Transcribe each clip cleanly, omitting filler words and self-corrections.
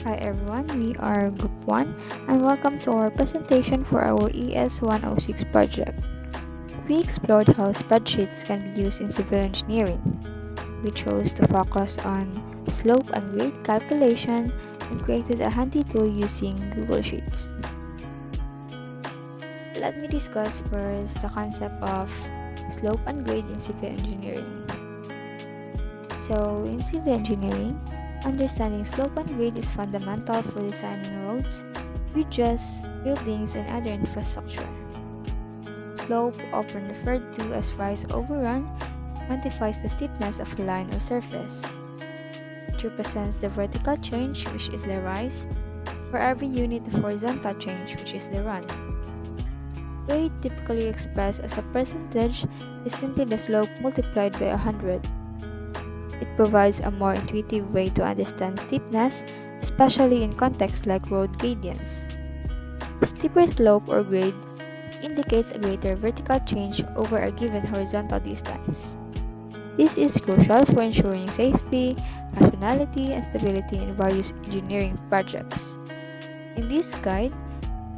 Hi everyone, we are Group 1 and welcome to our presentation for our ES106 project. We explored how spreadsheets can be used in civil engineering. We chose to focus on slope and grade calculation and created a handy tool using Google Sheets. Let me discuss first the concept of slope and grade in civil engineering. So, in civil engineering, understanding slope and grade is fundamental for designing roads, bridges, buildings, and other infrastructure. Slope, often referred to as rise over run, quantifies the steepness of a line or surface. It represents the vertical change, which is the rise, for every unit of horizontal change, which is the run. Grade, typically expressed as a percentage, is simply the slope multiplied by 100. It provides a more intuitive way to understand steepness, especially in contexts like road gradients. A steeper slope or grade indicates a greater vertical change over a given horizontal distance. This is crucial for ensuring safety, rationality, and stability in various engineering projects. In this guide,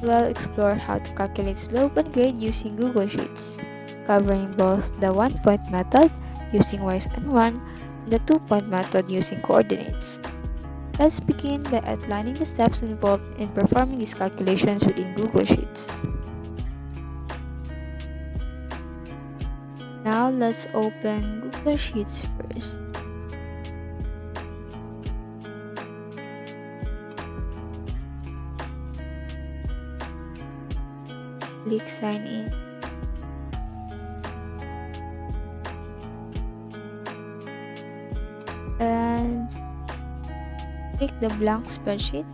we'll explore how to calculate slope and grade using Google Sheets, covering both the one-point method using rise and run and the two-point method using coordinates. Let's begin by outlining the steps involved in performing these calculations within Google Sheets. Now let's open Google Sheets first. Click Sign In. And click the blank spreadsheet.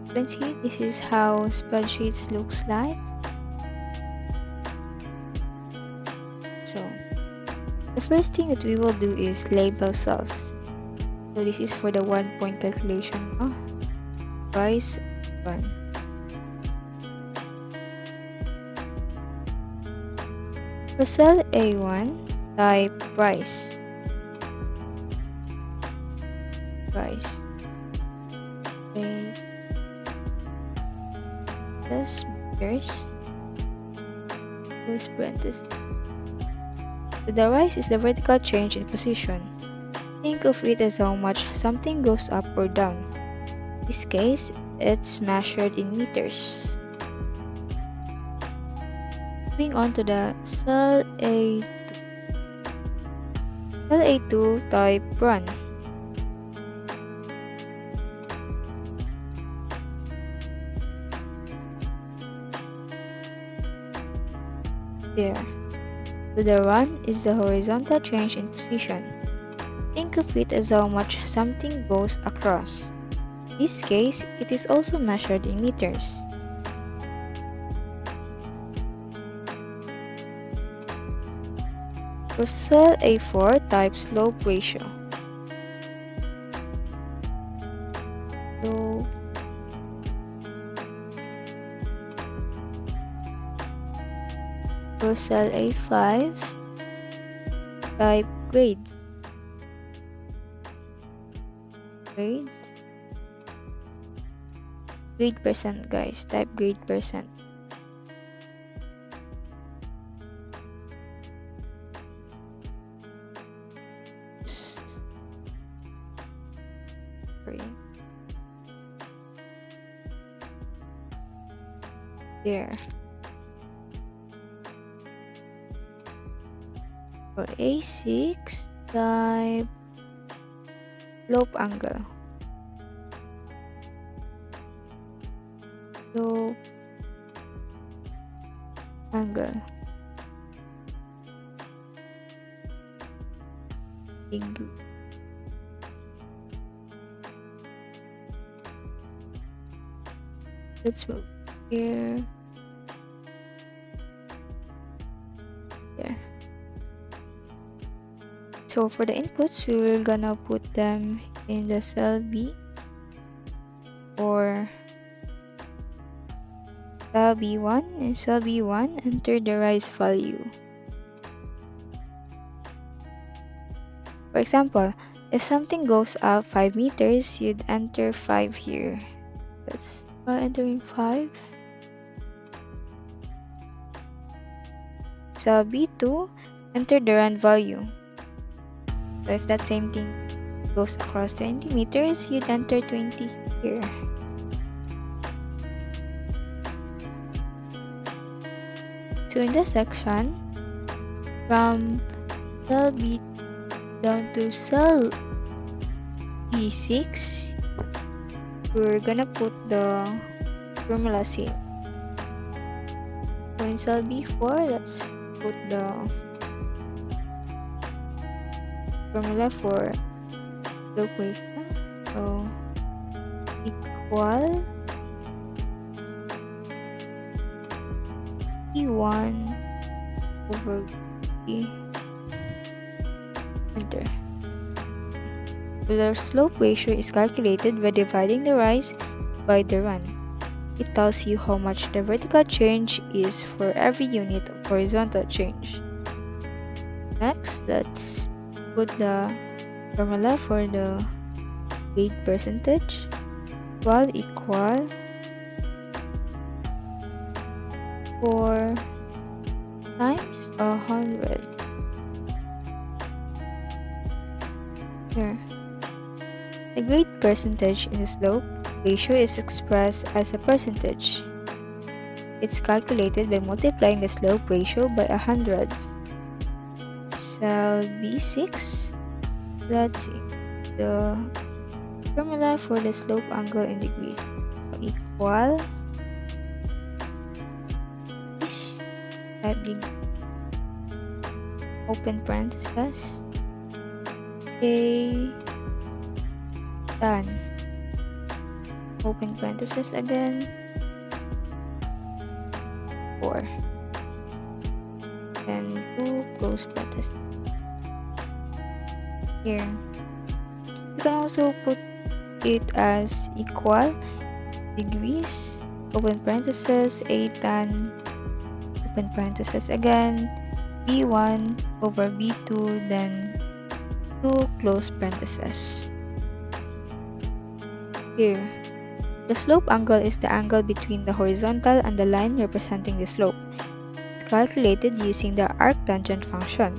You can see this is how spreadsheets looks like. So the first thing that we will do is label cells. So this is for the 1-point calculation. Rise 1. For cell A1, type price. Price. Okay. Plus meters. Close parenthesis. So the rise is the vertical change in position. Think of it as how much something goes up or down. In this case, it's measured in meters. Moving on to the cell A2. Cell A2 type run. There. So the run is the horizontal change in position. Think of it as how much something goes across. In this case, it is also measured in meters. For cell A4, type slope ratio. So for cell A5, type grade. Grade percent, guys. Type grade percent. There. For A6, type slope angle. Slope angle. Let's move here. There. So for the inputs, we're gonna put them in the cell B or cell B1. In cell B1, enter the rise value. For example, if something goes up 5 meters, you'd enter 5 here. Let's try entering 5. So B2, enter the run value. So if that same thing goes across 20 meters, you'd enter 20 here. So in this section, from cell B down to cell E6, we're gonna put the formulas here. So in cell B4, let's put the formula for slope ratio. So equal E1 over E. Enter. The slope ratio is calculated by dividing the rise by the run. It tells you how much the vertical change is for every unit of horizontal change. Next, let's put the formula for the grade percentage. Equal 4 times 100. Here. The grade percentage in the slope ratio is expressed as a percentage. It's calculated by multiplying the slope ratio by 100. Cell B6, that's the formula for the slope angle in degrees. Equal type degree, open parentheses, A tan, open parentheses again, 4, and 2 close parentheses. Here, you can also put it as equal degrees, open parentheses, A tan, open parentheses again, B1 over B2, then 2 close parentheses. Here, the slope angle is the angle between the horizontal and the line representing the slope. It's calculated using the arctangent function,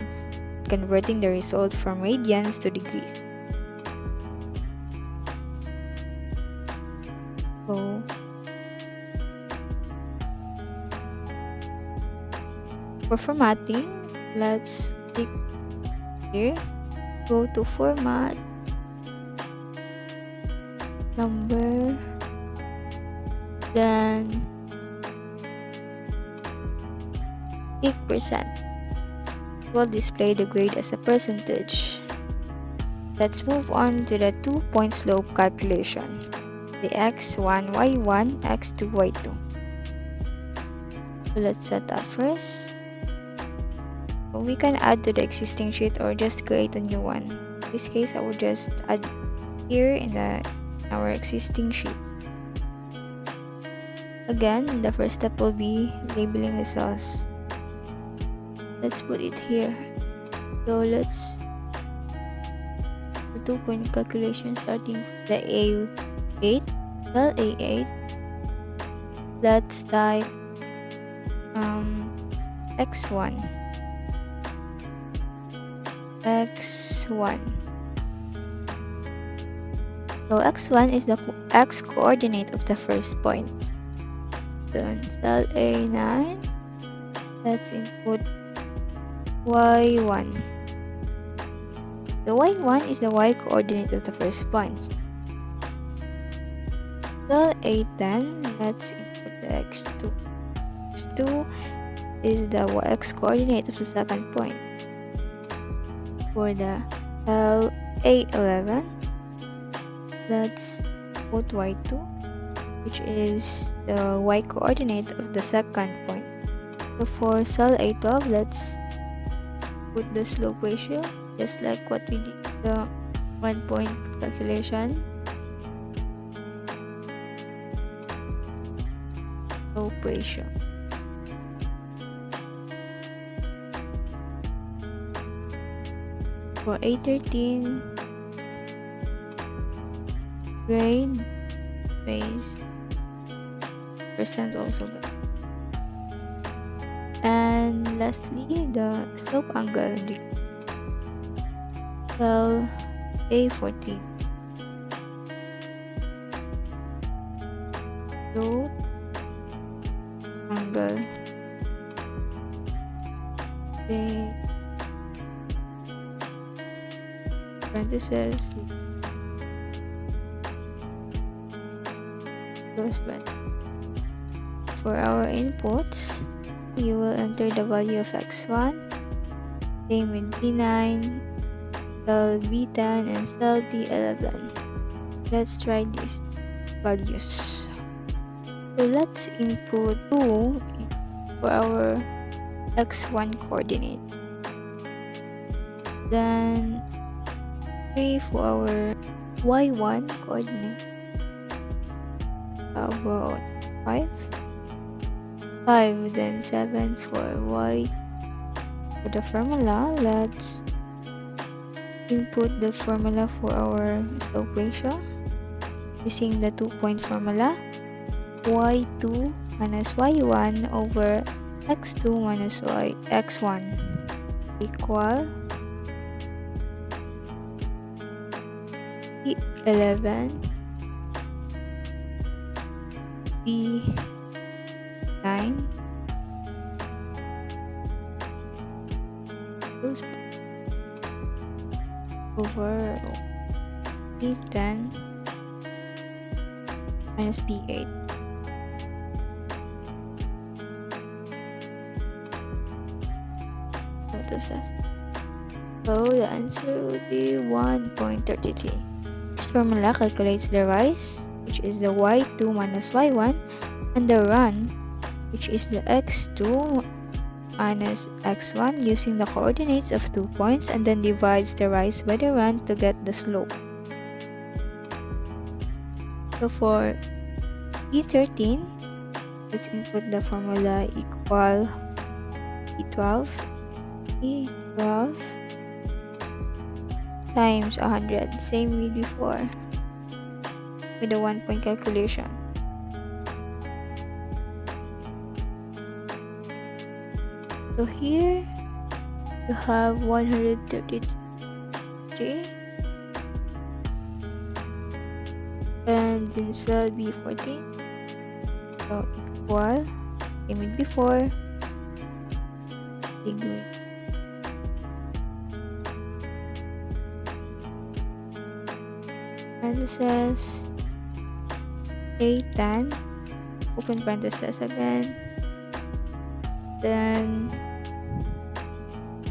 converting the result from radians to degrees. So, for formatting, let's click here, go to format, number, then click percent. We'll display the grade as a percentage. Let's move on to the 2-point slope calculation, the x1, y1, x2, y2. So let's set that first. We can add to the existing sheet or just create a new one. In this case, I will just add here in our existing sheet. Again, the first step will be labeling the cells. Let's put it here. So let's the 2-point calculation starting from the A8, cell A8. Let's type x1. x1. So x1 is the x coordinate of the first point. Then cell A9, let's input y1. The y1 is the y coordinate of the first point. Cell A10, let's input the x2. x2 is the x coordinate of the second point. For the cell A11, let's put y2, which is the y coordinate of the second point. So for cell A12, let's put the slope ratio, just like what we did the 1-point calculation. Slope ratio. For A13 grade base percent also good. And lastly, the slope angle. So A14 slope angle A parentheses close bracket. For our inputs, you will enter the value of x1, same with b9, cell b10, and cell b11. Let's try these values. So let's input 2 for our x1 coordinate, then 3 for our y1 coordinate. How about 5? 5, then 7 for y. For the formula, let's input the formula for our slope ratio using the 2-point formula. Y2 minus y1 over x2 minus x1 equal B11 B9 over B10 minus B8. So the answer would be 1.33. This formula calculates the rise, which is the y2 minus y1, and the run, which is the x2 minus x1, using the coordinates of 2 points, and then divides the rise by the run to get the slope. So for E13, let's input the formula equal E12 times 100, same with before with the 1-point calculation. So here you have 133, and then cell B14, so equal, same with before, degree. Parentheses A10, open parentheses again, then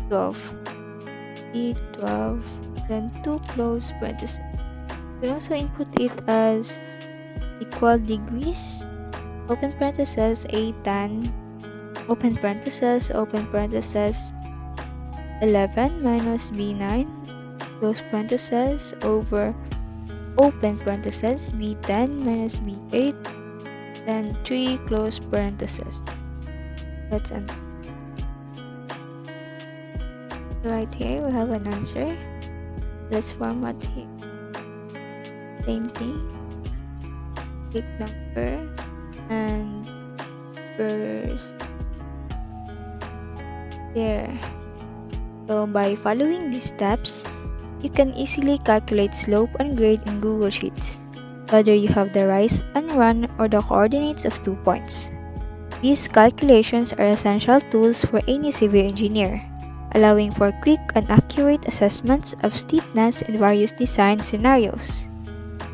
12, E12, then 2 close parentheses. You can also input it as equal degrees, open parentheses A10, open parentheses 11 minus B9, close parentheses over open parentheses B10 minus B8, then 3 close parentheses. That's an right here we have an answer. Let's format here. Same thing. Pick number and first there. So by following these steps, you can easily calculate slope and grade in Google Sheets, whether you have the rise and run or the coordinates of 2 points. These calculations are essential tools for any civil engineer, allowing for quick and accurate assessments of steepness in various design scenarios.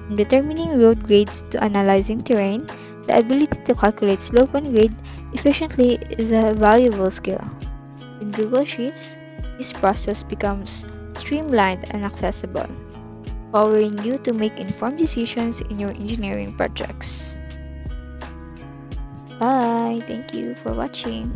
From determining road grades to analyzing terrain, the ability to calculate slope and grade efficiently is a valuable skill. In Google Sheets, this process becomes streamlined and accessible, empowering you to make informed decisions in your engineering projects. Bye! Thank you for watching.